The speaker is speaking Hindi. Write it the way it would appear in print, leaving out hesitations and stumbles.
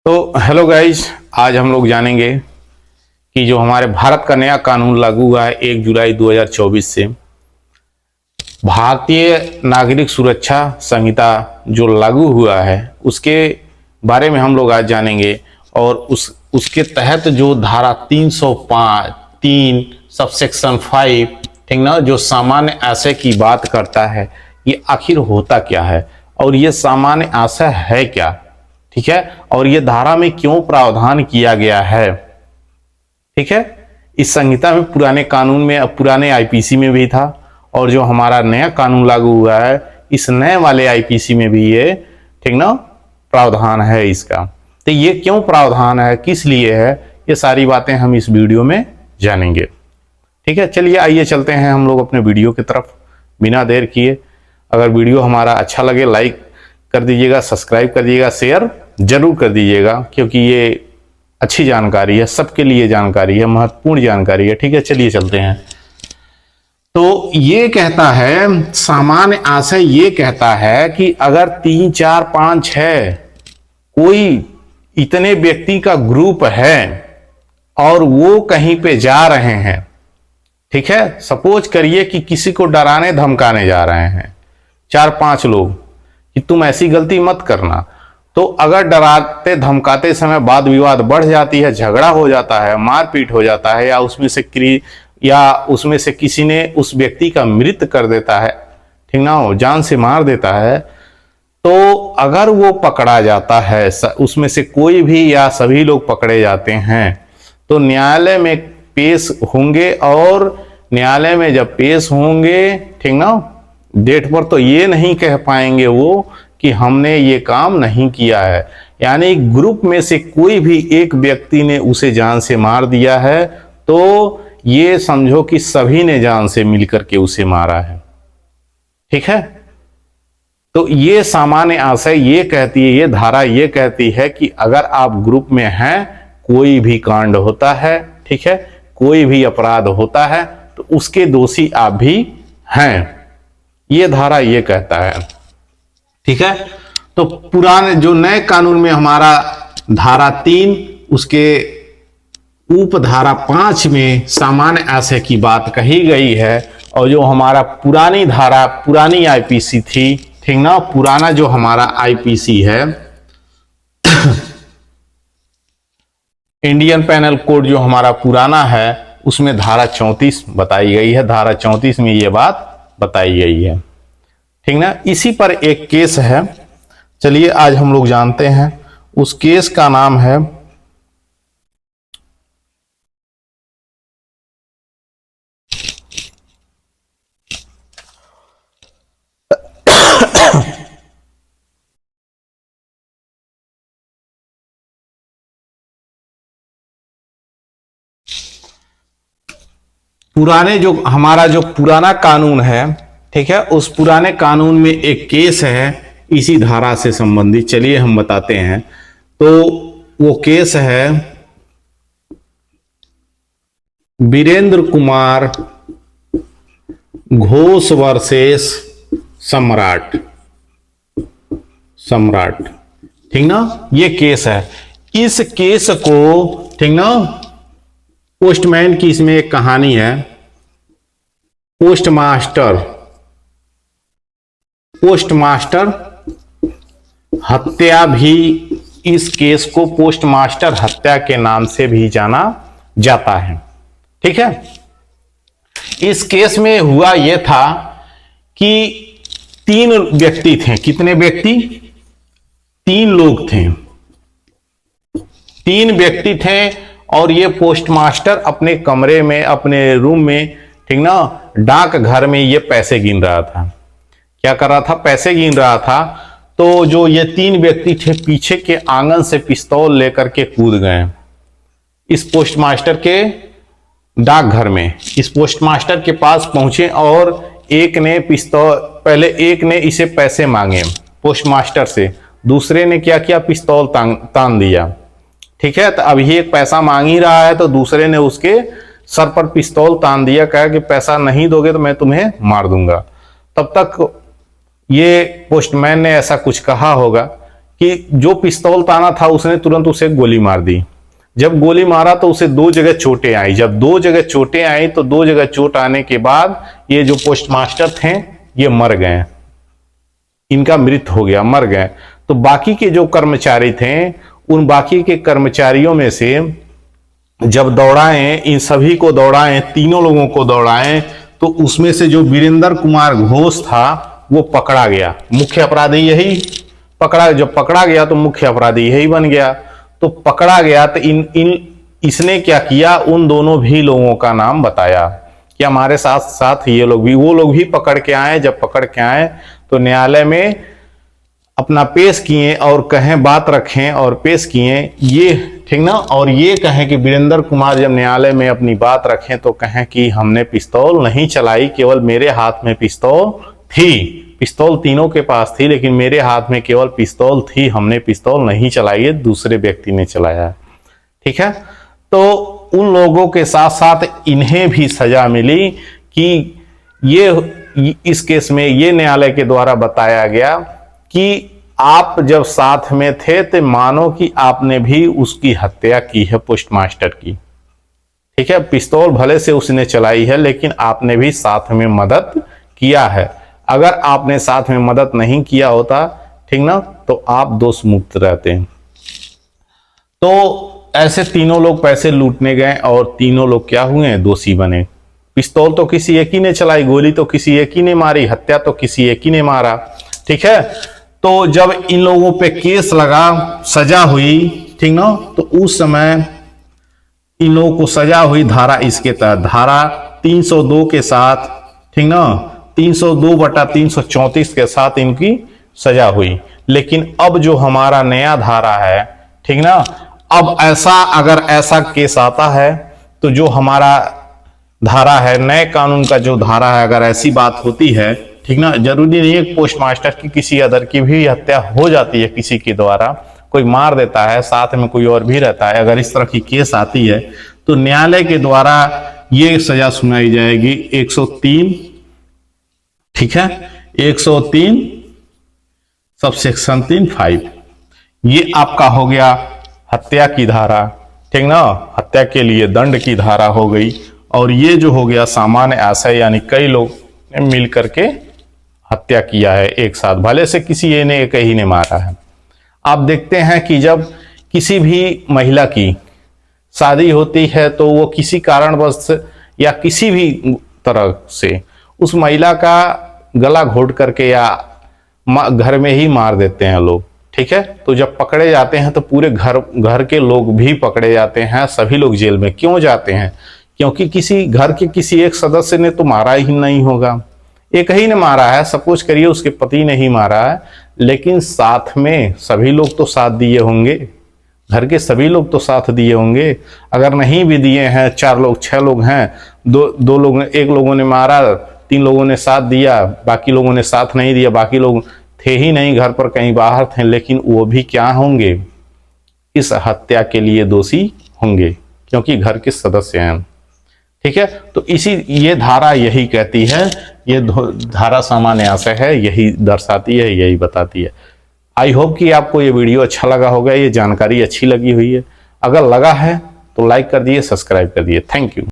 तो हेलो गाइज, आज हम लोग जानेंगे कि जो हमारे भारत का नया कानून लागू हुआ है 1 जुलाई 2024 से, भारतीय नागरिक सुरक्षा संहिता जो लागू हुआ है उसके बारे में हम लोग आज जानेंगे। और उसके तहत जो धारा 305 3 सबसेक्शन 5, ठीक ना, जो सामान्य आशय की बात करता है, ये आखिर होता क्या है और ये सामान्य आशय है क्या, ठीक है, और ये धारा में क्यों प्रावधान किया गया है। ठीक है, इस संहिता में पुराने कानून में, पुराने आईपीसी में भी था और जो हमारा नया कानून लागू हुआ है इस नए वाले आईपीसी में भी ये, ठीक ना, प्रावधान है इसका। तो ये क्यों प्रावधान है, किस लिए है, ये सारी बातें हम इस वीडियो में जानेंगे। ठीक है, चलिए आइए चलते हैं हम लोग अपने वीडियो की तरफ बिना देर किए। अगर वीडियो हमारा अच्छा लगे लाइक कर दीजिएगा, सब्सक्राइब कर दीजिएगा, शेयर जरूर कर दीजिएगा, क्योंकि ये अच्छी जानकारी है, सबके लिए जानकारी है, महत्वपूर्ण जानकारी है। ठीक है, चलिए चलते हैं। तो ये कहता है, सामान्य आशय ये कहता है कि अगर 3 4 5 6 कोई इतने व्यक्ति का ग्रुप है और वो कहीं पे जा रहे हैं, ठीक है, सपोज करिए कि किसी को डराने धमकाने जा रहे हैं 4-5 लोग कि तुम ऐसी गलती मत करना, तो अगर डराते धमकाते समय वाद विवाद बढ़ जाती है, झगड़ा हो जाता है, मारपीट हो जाता है, या उसमें से किसी ने उस व्यक्ति का मृत्यु कर देता है, ठीक ना, जान से मार देता है, तो अगर वो पकड़ा जाता है, उसमें से कोई भी या सभी लोग पकड़े जाते हैं, तो न्यायालय में पेश होंगे और न्यायालय में जब पेश होंगे, ठीक ना, डेट पर तो ये नहीं कह पाएंगे वो कि हमने ये काम नहीं किया है। यानी ग्रुप में से कोई भी एक व्यक्ति ने उसे जान से मार दिया है तो ये समझो कि सभी ने जान से मिलकर के उसे मारा है। ठीक है, तो ये सामान्य आशय ये कहती है, ये धारा ये कहती है कि अगर आप ग्रुप में हैं, कोई भी कांड होता है, ठीक है, कोई भी अपराध होता है, तो उसके दोषी आप भी हैं। ये धारा ये कहता है। ठीक है, तो पुराने जो नए कानून में हमारा धारा 3 उसके उपधारा 5 में सामान्य आशय की बात कही गई है, और जो हमारा पुरानी धारा, पुरानी आईपीसी थी, ठीक ना, पुराना जो हमारा आईपीसी है इंडियन पेनल कोड जो हमारा पुराना है, उसमें धारा 34 बताई गई है। धारा 34 में ये बात बताई गई है, ठीक ना। इसी पर एक केस है, चलिए आज हम लोग जानते हैं। उस केस का नाम है हमारा जो पुराना कानून है, ठीक है, उस पुराने कानून में एक केस है इसी धारा से संबंधित। चलिए हम बताते हैं। तो वो केस है वीरेंद्र कुमार घोष वर्सेस सम्राट, ठीक ना, ये केस है। इस केस को, ठीक ना, पोस्टमैन की इसमें एक कहानी है। पोस्टमास्टर हत्या भी, इस केस को पोस्टमास्टर हत्या के नाम से भी जाना जाता है। ठीक है, इस केस में हुआ यह था कि 3 व्यक्ति थे। कितने व्यक्ति? 3 लोग थे, 3 व्यक्ति थे, और ये पोस्टमास्टर अपने कमरे में, अपने रूम में, ठीक ना, डाक घर में ये पैसे गिन रहा था। क्या कर रहा था? पैसे गिन रहा था। तो जो ये 3 व्यक्ति थे पीछे के आंगन से पिस्तौल लेकर के कूद गए इस पोस्टमास्टर के डाकघर में। इस पोस्टमास्टर के पास पहुंचे और एक ने पिस्तौल, पहले एक ने इसे पैसे मांगे पोस्टमास्टर से, दूसरे ने क्या किया, पिस्तौल तान दिया। ठीक है, तो अभी एक पैसा मांग ही रहा है तो दूसरे ने उसके सर पर पिस्तौल तान दिया, कहा कि पैसा नहीं दोगे तो मैं तुम्हें मार दूंगा। तब तक ये पोस्टमैन ने ऐसा कुछ कहा होगा कि जो पिस्तौल ताना था उसने तुरंत उसे गोली मार दी। जब गोली मारा तो उसे 2 जगह चोटें आई। जब 2 जगह चोटें आई तो 2 जगह चोट आने के बाद ये जो पोस्टमास्टर थे ये मर गए, इनका मृत्यु हो गया, मर गए। तो बाकी के जो कर्मचारी थे उन बाकी के कर्मचारियों में से जब दौड़ाएं, इन सभी को दौड़ाएं, तीनों लोगों को दौड़ाएं, तो उसमें से जो वीरेंद्र कुमार घोष था वो पकड़ा गया। मुख्य अपराधी यही पकड़ा, जब पकड़ा गया तो मुख्य अपराधी यही बन गया। तो पकड़ा गया तो इसने क्या किया, उन दोनों भी लोगों का नाम बताया कि हमारे साथ साथ ये लोग भी, वो लोग भी पकड़ के आए। जब पकड़ के आए तो न्यायालय में अपना पेश किए और कहें, बात रखें और पेश किए ये, ठीक ना। और ये कहें कि वीरेंद्र कुमार जब न्यायालय में अपनी बात रखें तो कहें कि हमने पिस्तौल नहीं चलाई, केवल मेरे हाथ में पिस्तौल थी। पिस्तौल तीनों के पास थी लेकिन मेरे हाथ में केवल पिस्तौल थी, हमने पिस्तौल नहीं चलाई है, दूसरे व्यक्ति ने चलाया है। ठीक है, तो उन लोगों के साथ साथ इन्हें भी सजा मिली कि ये इस केस में ये न्यायालय के द्वारा बताया गया कि आप जब साथ में थे तो मानो कि आपने भी उसकी हत्या की है, पोस्टमास्टर की। ठीक है, पिस्तौल भले से उसने चलाई है लेकिन आपने भी साथ में मदद किया है। अगर आपने साथ में मदद नहीं किया होता, ठीक ना, तो आप दोष मुक्त रहते हैं। तो ऐसे तीनों लोग पैसे लूटने गए और तीनों लोग क्या हुए, दोषी बने। पिस्तौल तो किसी एक ही ने चलाई, गोली तो किसी एक ही ने मारी, हत्या तो किसी एक ही ने मारा। ठीक है, तो जब इन लोगों पे केस लगा, सजा हुई, ठीक ना, तो उस समय इन लोगों को सजा हुई धारा इसके तहत, धारा 302 के साथ, ठीक ना, 302/334 के साथ इनकी सजा हुई। लेकिन अब जो हमारा नया धारा है, ठीक ना, अब अगर ऐसा केस आता है तो जो हमारा धारा है, नए कानून का जो धारा है, अगर ऐसी बात होती है, ठीक ना, जरूरी नहीं है पोस्टमास्टर की, किसी अदर की भी हत्या हो जाती है किसी के द्वारा, कोई मार देता है, साथ में कोई और भी रहता है, अगर इस तरह की केस आती है तो न्यायालय के द्वारा ये सजा सुनाई जाएगी 103, ठीक है, 103 सबसेक्शन 3(5). ये आपका हो गया हत्या की धारा, ठीक ना, हत्या के लिए दंड की धारा हो गई। और ये जो हो गया सामान्य आशय, यानी कई लोग ने मिल करके हत्या किया है एक साथ, भले से किसी एक ही ने मारा है। आप देखते हैं कि जब किसी भी महिला की शादी होती है तो वो किसी कारणवश या किसी भी तरह से उस महिला का गला घोट करके या घर में ही मार देते हैं लोग। ठीक है, तो जब पकड़े जाते हैं तो पूरे घर के लोग भी पकड़े जाते हैं, सभी लोग जेल में क्यों जाते हैं, क्योंकि किसी घर के किसी एक सदस्य ने तो मारा ही नहीं होगा, एक ही ने मारा है, सपोज करिए उसके पति ने ही मारा है, लेकिन साथ में सभी लोग तो साथ दिए होंगे, घर के सभी लोग तो साथ दिए होंगे। अगर नहीं भी दिए हैं, 4 लोग 6 लोग हैं, दो लोग, एक लोगों ने मारा, 3 लोगों ने साथ दिया, बाकी लोगों ने साथ नहीं दिया, बाकी लोग थे ही नहीं घर पर, कहीं बाहर थे, लेकिन वो भी क्या होंगे, इस हत्या के लिए दोषी होंगे क्योंकि घर के सदस्य हैं। ठीक है, तो ये धारा यही कहती है, ये धारा सामान्य आशय है, यही दर्शाती है, यही बताती है। आई होप कि आपको ये वीडियो अच्छा लगा होगा, ये जानकारी अच्छी लगी हुई है। अगर लगा है तो लाइक कर दिए, सब्सक्राइब कर दिए। Thank you.